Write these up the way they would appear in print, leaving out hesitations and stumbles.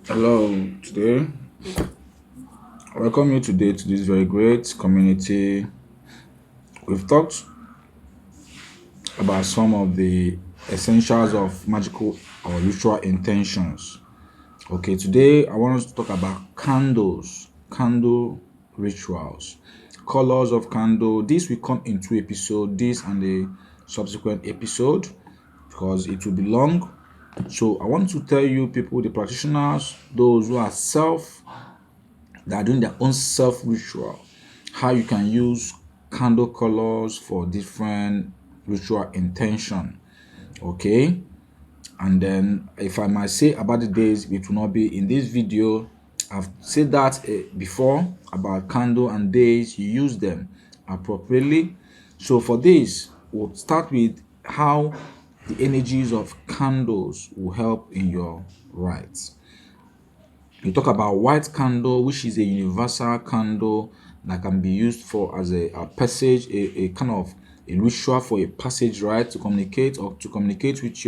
Hello, today. Welcome you today to this very great community. We've talked about some of the essentials of magical or ritual intentions. Okay, today I want us to talk about candles, candle rituals, colors of candle. This will come in two episodes, this and the subsequent episode, because it will be long. So I want to tell you people, the practitioners, those who are they are doing their own self ritual, how you can use candle colors for different ritual intention. Okay, and then if I might say about the days, it will not be in this video. I've said that before about candle and days, you use them appropriately. So for this, we'll start with how the energies of candles will help in your rites. You talk about white candle, which is a universal candle that can be used for as a passage, a kind of a ritual for a passage, right? To communicate or to communicate with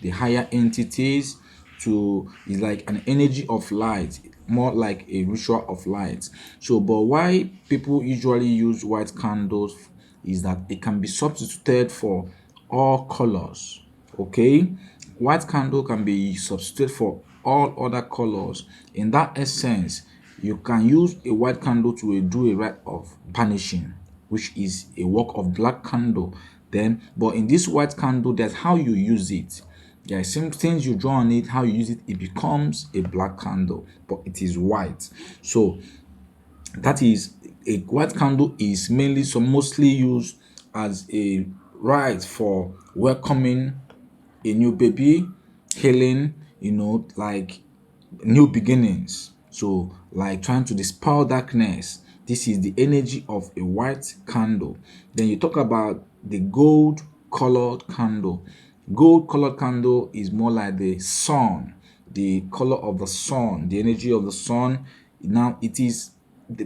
the higher entities. To is like an energy of light, more like a ritual of light. So, but why people usually use white candles is that it can be substituted for all colors. Okay, white candle can be substituted for all other colors. In that essence, you can use a white candle to do a rite of banishing, which is a work of black candle. Then, but in this white candle, that's how you use it. There are some things you draw on it, how you use it, it becomes a black candle, but it is white. So that is, a white candle is mainly mostly used as a rite for welcoming a new baby, healing, like new beginnings. So, like trying to dispel darkness. This is the energy of a white candle. Then you talk about the gold colored candle. Gold colored candle is more like the sun, the color of the sun, the energy of the sun. Now, it is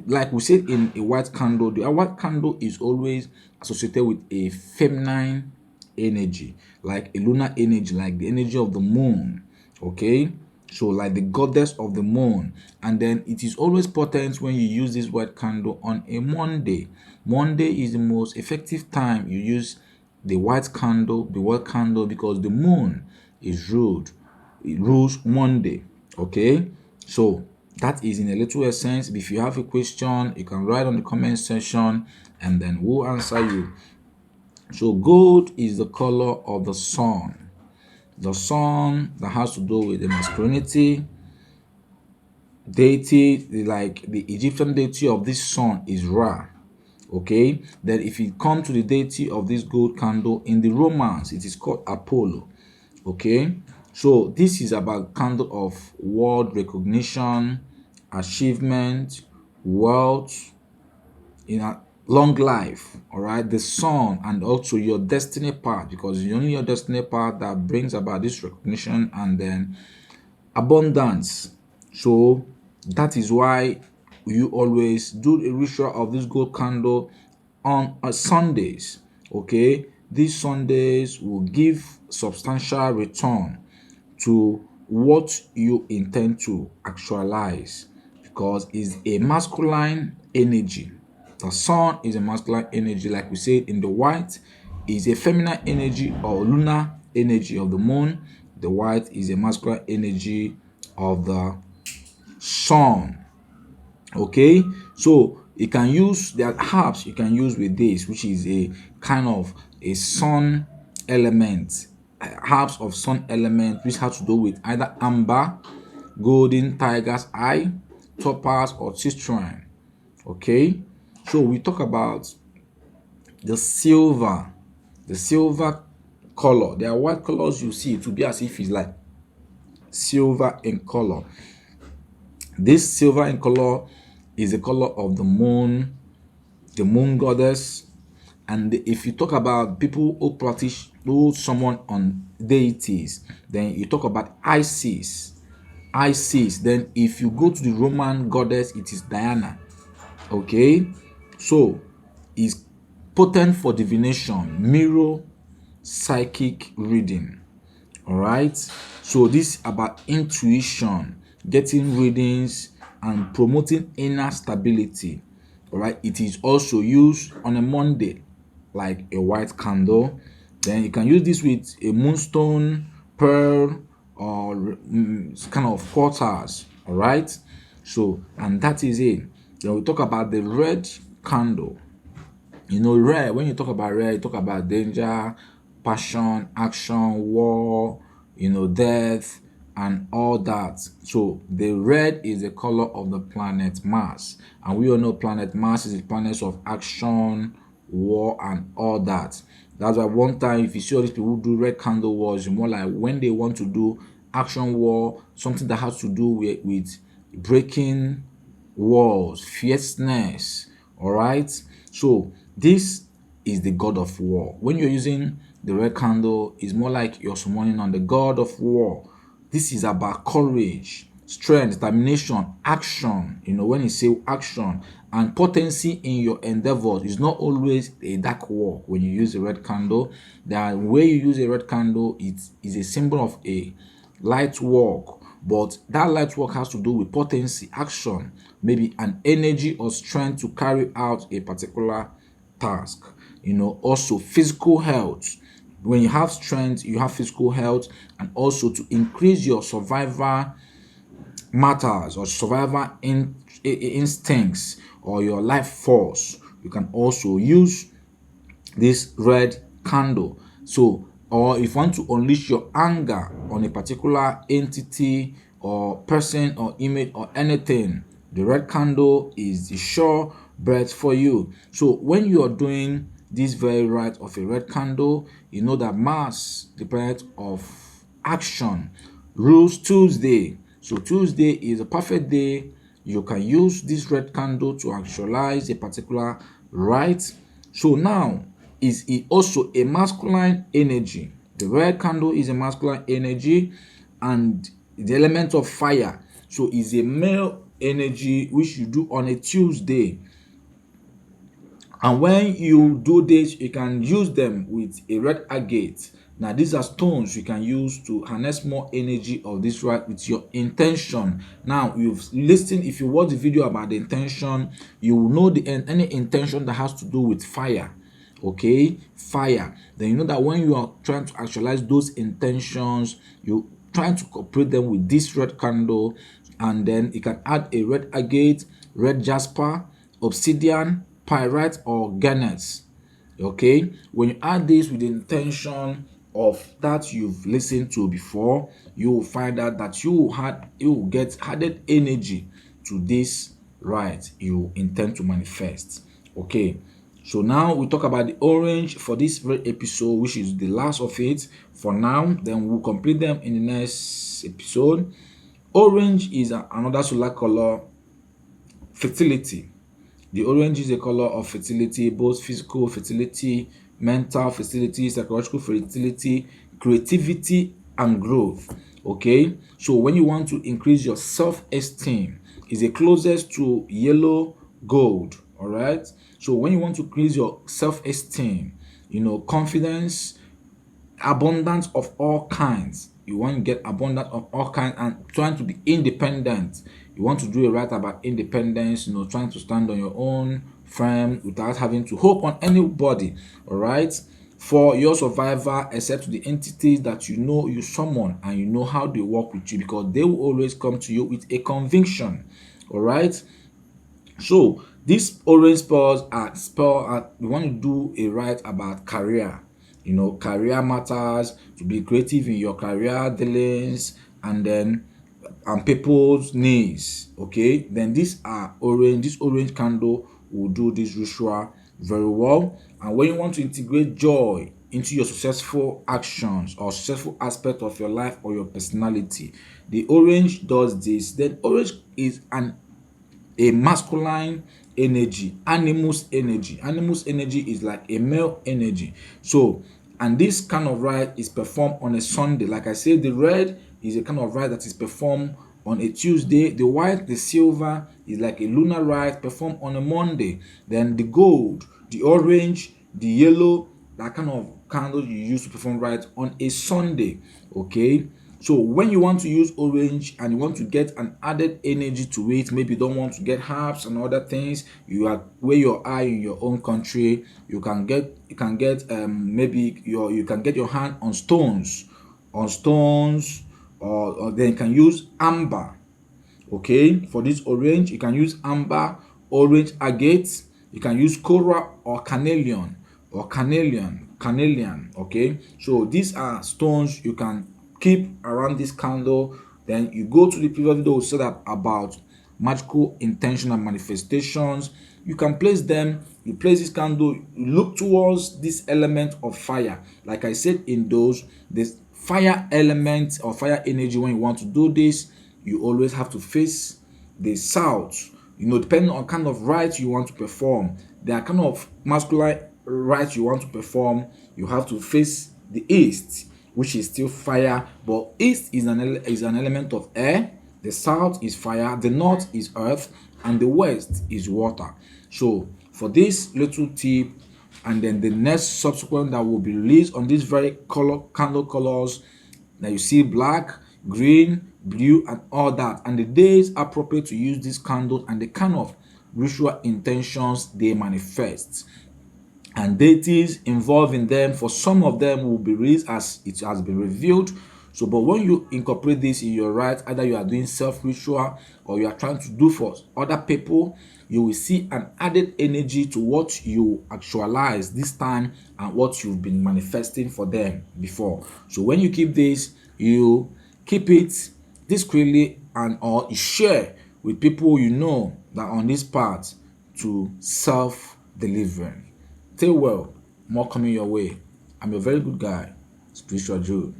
like we said in a white candle, the white candle is always associated with a feminine energy, like a lunar energy, like the energy of the moon. Okay, so like the goddess of the moon. And then it is always potent when you use this white candle on a Monday. Monday is the most effective time you use the white candle, because the moon is ruled, it rules Monday. Okay, so that is in a little essence. If you have a question, you can write on the comment section and then we'll answer you. So gold is the color of the sun. The sun that has to do with the masculinity, deity, like the Egyptian deity of this sun is Ra. Okay, then if you come to the deity of this gold candle in the Romans, it is called Apollo. Okay, so this is about candle of world recognition, achievement, wealth, long life. All right, the sun and also your destiny path, because it's only your destiny path that brings about this recognition and then abundance. So that is why you always do a ritual of this gold candle on Sundays. Okay, these Sundays will give substantial return to what you intend to actualize, because it's a masculine energy. The sun is a masculine energy, like we said in the white is a feminine energy or lunar energy of the moon. The white is a masculine energy of the sun. Okay, so you can use the herbs you can use with this, which is a kind of a sun element, herbs of sun element, which have to do with either amber, golden tiger's eye, topaz, or citrine. Okay, so we talk about the silver color. There are white colors you see, it will be as if it's like silver in color. This silver in color is the color of the moon goddess. And if you talk about people who practice, who summon on deities, then you talk about Isis. Isis. Then if you go to the Roman goddess, it is Diana. Okay, so is potent for divination, mirror, psychic reading. All right, so this about intuition, getting readings, and promoting inner stability. All right. It is also used on a Monday, like a white candle. Then you can use this with a moonstone, pearl, or kind of quarters. All right. So, and that is it. Then we talk about the red candle. Red, when you talk about red, you talk about danger, passion, action, war, death, and all that. So the red is the color of the planet Mars. And we all know planet Mars is the planet of action, war, and all that. That's why one time, if you see all these people who do red candle wars, it's more like when they want to do action war, something that has to do with breaking walls, fierceness. All right. So this is the god of war. When you're using the red candle, it's more like you're summoning on the god of war. This is about courage, strength, determination, action. When you say action and potency in your endeavors, it's not always a dark war. When you use a red candle, the way you use a red candle, it is a symbol of a light work, but that light work has to do with potency, action, maybe an energy or strength to carry out a particular task. Also physical health. When you have strength, you have physical health, and also to increase your survival matters or survival instincts or your life force. You can also use this red candle. So, or if you want to unleash your anger on a particular entity or person or image or anything, the red candle is the sure bet for you. So when you are doing this very rite of a red candle, you know that Mars, the planet of action, rules Tuesday. So Tuesday is a perfect day. You can use this red candle to actualize a particular rite. So now, is it also a masculine energy? The red candle is a masculine energy, and the element of fire. So is a male energy which you do on a Tuesday. And when you do this, you can use them with a red agate. Now, these are stones you can use to harness more energy of this right with your intention. Now, you've listened, if you watch the video about the intention, you will know any intention that has to do with fire. Okay, fire. Then you know that when you are trying to actualize those intentions, you trying to cooperate them with this red candle, and then you can add a red agate, red jasper, obsidian, pyrite, or garnet. Okay, when you add this with the intention of that you've listened to before, you will find out that you will get added energy to this right you intend to manifest. Okay, so now we talk about the orange for this very episode, which is the last of it for now. Then we'll complete them in the next episode. Orange is another solar color, fertility. The orange is a color of fertility, both physical fertility, mental fertility, psychological fertility, creativity, and growth. Okay, so when you want to increase your self-esteem, is the closest to yellow gold. All right, so when you want to increase your self-esteem, confidence, abundance of all kinds. You want to get abundance of all kinds and trying to be independent. You want to do a right about independence, trying to stand on your own firm without having to hope on anybody. All right. For your survival, except the entities that you summon and you know how they work with you, because they will always come to you with a conviction. All right. So these orange spells we want to do a right about career. Career matters, to be creative in your career dealings, and then people's needs. Okay, then this orange candle will do this ritual very well. And when you want to integrate joy into your successful actions or successful aspect of your life or your personality, the orange does this. Then orange is a masculine energy, animus energy. Animus energy is like a male energy. So, and this kind of rite is performed on a Sunday. Like I said, the red is a kind of rite that is performed on a Tuesday. The white, the silver is like a lunar rite performed on a Monday. Then the gold, the orange, the yellow, that kind of candle you use to perform rite on a Sunday. Okay, So when you want to use orange and you want to get an added energy to it, maybe you don't want to get herbs and other things, you are where your eye in your own country, maybe you can get your hand on stones, or then you can use amber. Okay, for this orange, you can use amber, orange agate, you can use coral or carnelian. Okay, so these are stones you can keep around this candle. Then you go to the previous video, we said that about magical intention and manifestations. You can place them, you place this candle, you look towards this element of fire. Like I said, in those, this fire element or fire energy, when you want to do this, you always have to face the south. Depending on kind of rite you want to perform, there are kind of masculine rite you want to perform, you have to face the east, which is still fire, but east is an element of air, the south is fire, the north is earth, and the west is water. So for this little tip, and then the next subsequent that will be released on these very candle colors, that you see black, green, blue, and all that, and the days appropriate to use this candle, and the kind of ritual intentions they manifest, and deities involved in them. For some of them will be released as it has been revealed. So, but when you incorporate this in your rite, either you are doing self ritual or you are trying to do for other people, you will see an added energy to what you actualize this time and what you've been manifesting for them before. So when you keep this, you keep it discreetly and or share with people you know that are on this path to self-delivering. Stay well, more coming your way. I'm a very good guy, Spiritual Joe.